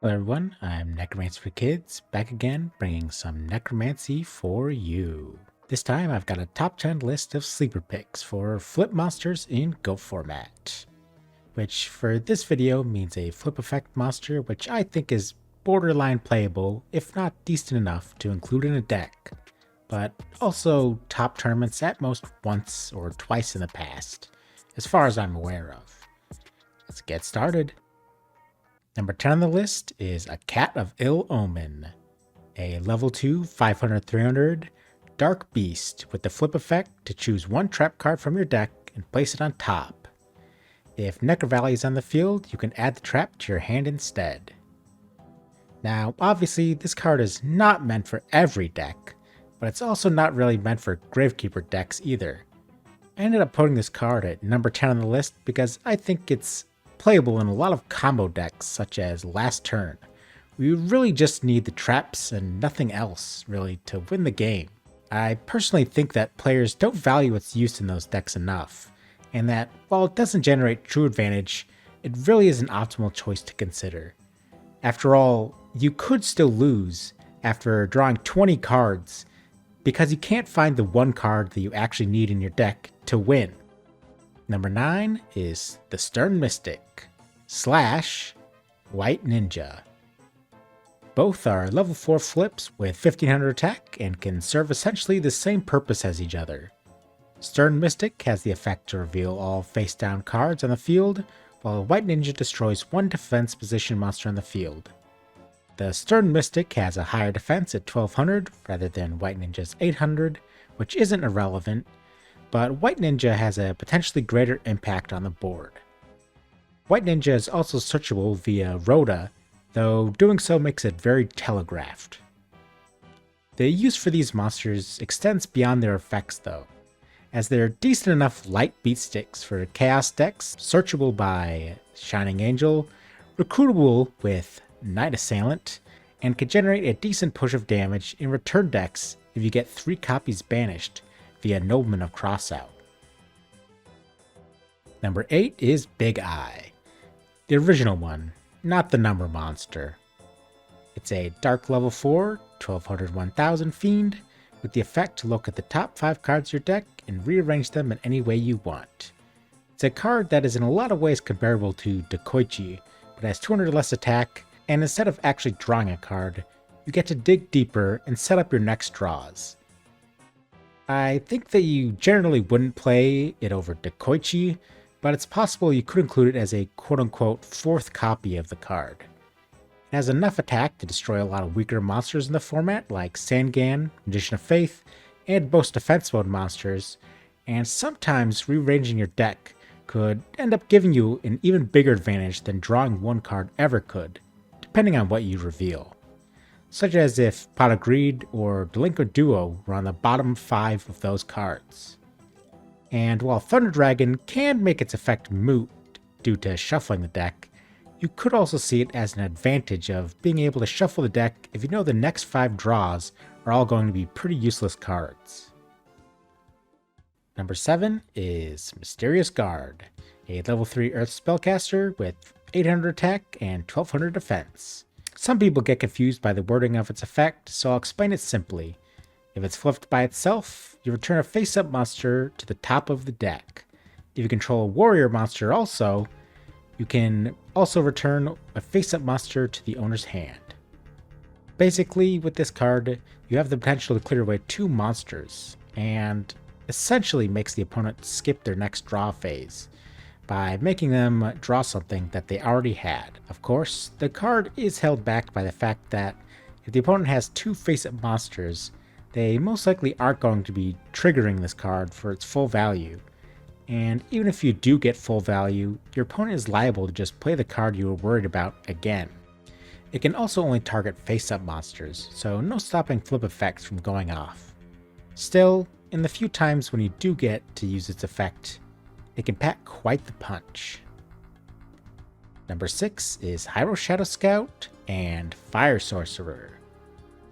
Hello everyone, I'm Necromancer for Kids, back again bringing some necromancy for you. This time I've got a top 10 list of sleeper picks for flip monsters in Go format. Which for this video means a flip effect monster which I think is borderline playable, if not decent enough to include in a deck, but also top tournaments at most once or twice in the past, as far as I'm aware of. Let's get started. Number 10 on the list is a Cat of Ill Omen, a level 2 500/300 Dark Beast with the flip effect to choose one trap card from your deck and place it on top. If Necro Valley is on the field, you can add the trap to your hand instead. Now, obviously, this card is not meant for every deck, but it's also not really meant for Gravekeeper decks either. I ended up putting this card at number 10 on the list because I think it's playable in a lot of combo decks such as Last Turn, where you really just need the traps and nothing else really to win the game. I personally think that players don't value its use in those decks enough, and that while it doesn't generate true advantage, it really is an optimal choice to consider. After all, you could still lose after drawing 20 cards because you can't find the one card that you actually need in your deck to win. Number 9 is the Stern Mystic / White Ninja. Both are level 4 flips with 1500 attack and can serve essentially the same purpose as each other. Stern Mystic has the effect to reveal all face down cards on the field, while White Ninja destroys one defense position monster on the field. The Stern Mystic has a higher defense at 1200 rather than White Ninja's 800, which isn't irrelevant, but White Ninja has a potentially greater impact on the board. White Ninja is also searchable via Rhoda, though doing so makes it very telegraphed. The use for these monsters extends beyond their effects though, as they're decent enough light beat sticks for Chaos decks, searchable by Shining Angel, recruitable with Night Assailant, and can generate a decent push of damage in return decks if you get 3 copies banished via Nobleman of Crossout. Number 8 is Big Eye, the original one, not the number monster. It's a dark level 4, 1200/1000 fiend with the effect to look at the top 5 cards of your deck and rearrange them in any way you want. It's a card that is in a lot of ways comparable to Dekoichi, but has 200 less attack, and instead of actually drawing a card, you get to dig deeper and set up your next draws. I think that you generally wouldn't play it over Dekoichi, but it's possible you could include it as a quote-unquote 4th copy of the card. It has enough attack to destroy a lot of weaker monsters in the format like Sangan, Magician of Faith, and most defense mode monsters, and sometimes rearranging your deck could end up giving you an even bigger advantage than drawing one card ever could, depending on what you reveal. Such as if Pot of Greed or Delinquent Duo were on the bottom 5 of those cards. And while Thunder Dragon can make its effect moot due to shuffling the deck, you could also see it as an advantage of being able to shuffle the deck if you know the next 5 draws are all going to be pretty useless cards. Number 7 is Mysterious Guard, a level 3 Earth spellcaster with 800 attack and 1200 defense. Some people get confused by the wording of its effect, so I'll explain it simply. If it's flipped by itself, you return a face-up monster to the top of the deck. If you control a warrior monster also, you can also return a face-up monster to the owner's hand. Basically, with this card, you have the potential to clear away 2 monsters, and essentially makes the opponent skip their next draw phase by making them draw something that they already had. Of course, the card is held back by the fact that if the opponent has 2 face-up monsters, they most likely aren't going to be triggering this card for its full value. And even if you do get full value, your opponent is liable to just play the card you were worried about again. It can also only target face-up monsters, so no stopping flip effects from going off. Still, in the few times when you do get to use its effect, it can pack quite the punch. Number 6 is Hyro Shadow Scout and Fire Sorcerer.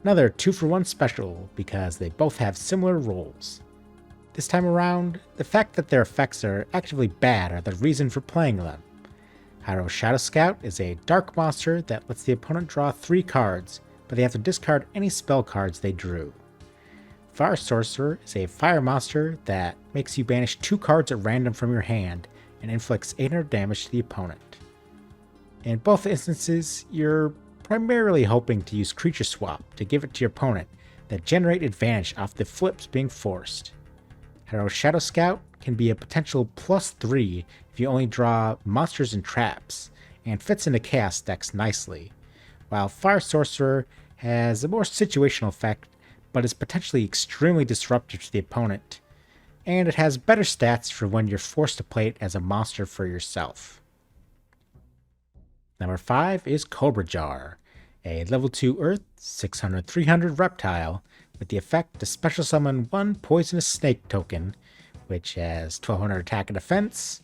Another 2-for-1 special because they both have similar roles. This time around, the fact that their effects are actively bad are the reason for playing them. Hyro Shadow Scout is a dark monster that lets the opponent draw 3 cards, but they have to discard any spell cards they drew. Fire Sorcerer is a fire monster that makes you banish 2 cards at random from your hand and inflicts 800 damage to the opponent. In both instances, you're primarily hoping to use Creature Swap to give it to your opponent that generate advantage off the flips being forced. Hyro Shadow Scout can be a potential +3 if you only draw monsters and traps, and fits into chaos decks nicely, while Fire Sorcerer has a more situational effect but is potentially extremely disruptive to the opponent, and it has better stats for when you're forced to play it as a monster for yourself. Number 5 is Cobra Jar, a level 2 Earth 600/300 reptile with the effect to special summon 1 Poisonous Snake token, which has 1200 attack and defense,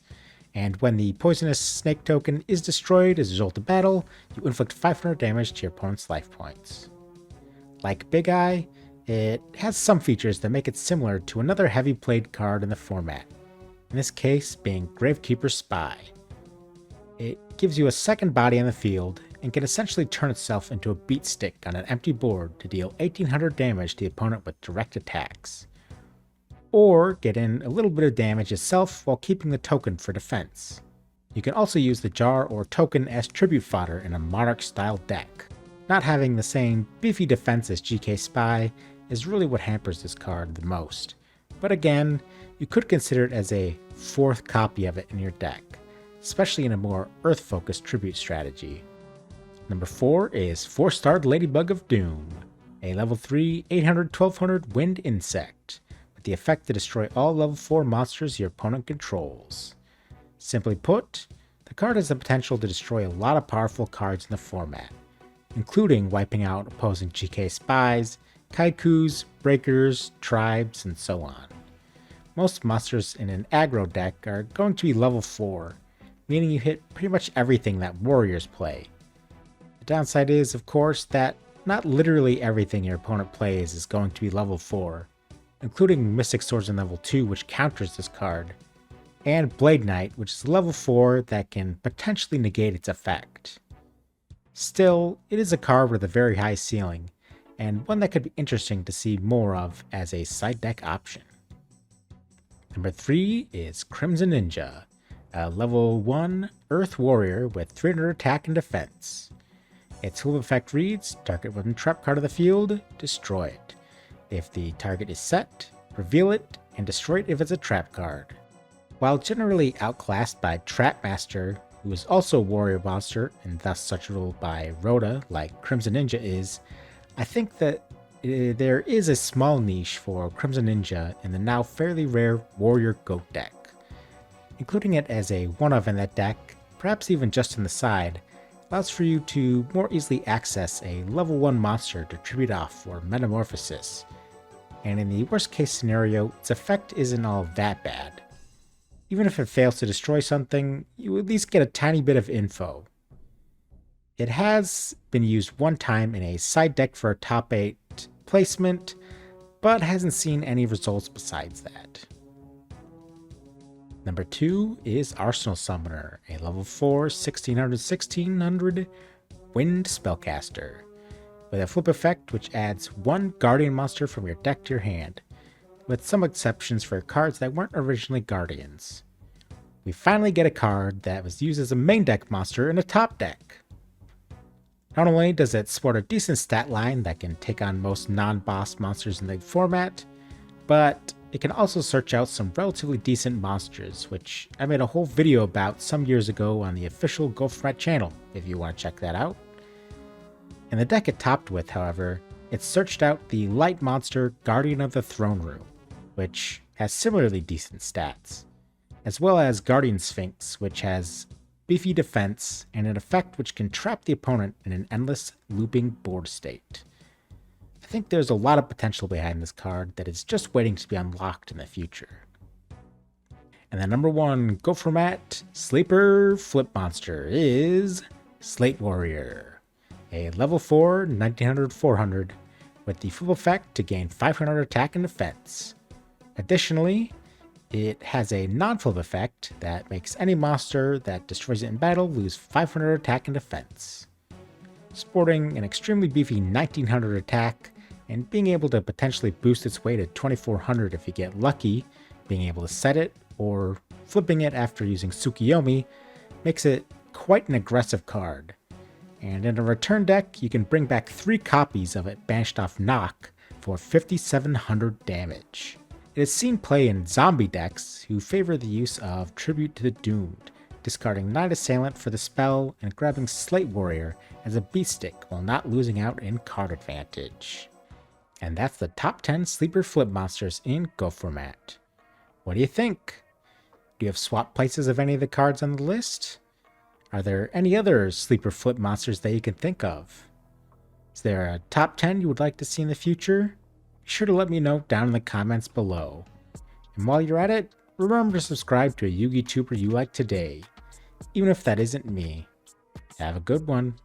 and when the Poisonous Snake token is destroyed as a result of battle, you inflict 500 damage to your opponent's life points. Like Big Eye, it has some features that make it similar to another heavy played card in the format, in this case being Gravekeeper's Spy. It gives you a second body on the field and can essentially turn itself into a beat stick on an empty board to deal 1800 damage to the opponent with direct attacks, or get in a little bit of damage itself while keeping the token for defense. You can also use the jar or token as tribute fodder in a Monarch style deck. Not having the same beefy defense as GK Spy is really what hampers this card the most, but again, you could consider it as a 4th copy of it in your deck, especially in a more Earth-focused tribute strategy. Number 4 is 4-starred Ladybug of Doom, a level 3 800/1200 wind insect, with the effect to destroy all level 4 monsters your opponent controls. Simply put, the card has the potential to destroy a lot of powerful cards in the format, including wiping out opposing GK Spies, Kaikus, Breakers, Tribes, and so on. Most monsters in an aggro deck are going to be level 4, meaning you hit pretty much everything that warriors play. The downside is, of course, that not literally everything your opponent plays is going to be level 4, including Mystic Swords in level 2, which counters this card, and Blade Knight, which is level 4 that can potentially negate its effect. Still, it is a card with a very high ceiling, and one that could be interesting to see more of as a side deck option. Number 3 is Crimson Ninja, a level 1 Earth Warrior with 300 attack and defense. Its full effect reads, target weapon trap card of the field, destroy it. If the target is set, reveal it, and destroy it if it's a trap card. While generally outclassed by Trapmaster, who is also a warrior monster and thus searchable by Rhoda like Crimson Ninja is, I think that there is a small niche for Crimson Ninja in the now fairly rare Warrior Goat deck. Including it as a one-of in that deck, perhaps even just on the side, allows for you to more easily access a level 1 monster to tribute off for Metamorphosis, and in the worst case scenario, its effect isn't all that bad. Even if it fails to destroy something, you at least get a tiny bit of info. It has been used one time in a side deck for a top 8 placement, but hasn't seen any results besides that. Number 2 is Arsenal Summoner, a level 4 1600/1600 wind spellcaster, with a flip effect which adds 1 guardian monster from your deck to your hand, with some exceptions for cards that weren't originally guardians. We finally get a card that was used as a main deck monster in a top deck. Not only does it sport a decent stat line that can take on most non-boss monsters in the format, but it can also search out some relatively decent monsters, which I made a whole video about some years ago on the official Go Format channel, if you want to check that out. In the deck it topped with, however, it searched out the light monster Guardian of the Throne Room, which has similarly decent stats, as well as Guardian Sphinx, which has beefy defense and an effect which can trap the opponent in an endless looping board state. I think there's a lot of potential behind this card that is just waiting to be unlocked in the future. And the number 1 Go Format Sleeper Flip Monster is Slate Warrior, a level 4 1900/400 with the flip effect to gain 500 attack and defense. Additionally, It has a non-flip effect that makes any monster that destroys it in battle lose 500 attack and defense. Sporting an extremely beefy 1900 attack and being able to potentially boost its weight to 2400 if you get lucky, being able to set it or flipping it after using Tsukiyomi makes it quite an aggressive card. And in a return deck, you can bring back 3 copies of it banished off knock for 5700 damage. It is seen play in zombie decks who favor the use of Tribute to the Doomed, discarding Night Assailant for the spell and grabbing Slate Warrior as a beat stick while not losing out in card advantage. And that's the top 10 sleeper flip monsters in Go format. What do you think? Do you have swap places of any of the cards on the list? Are there any other sleeper flip monsters that you can think of? Is there a top 10 you would like to see in the future? Be sure to let me know down in the comments below. And while you're at it, remember to subscribe to a Yugi tuber you like today, even if that isn't me. Have a good one.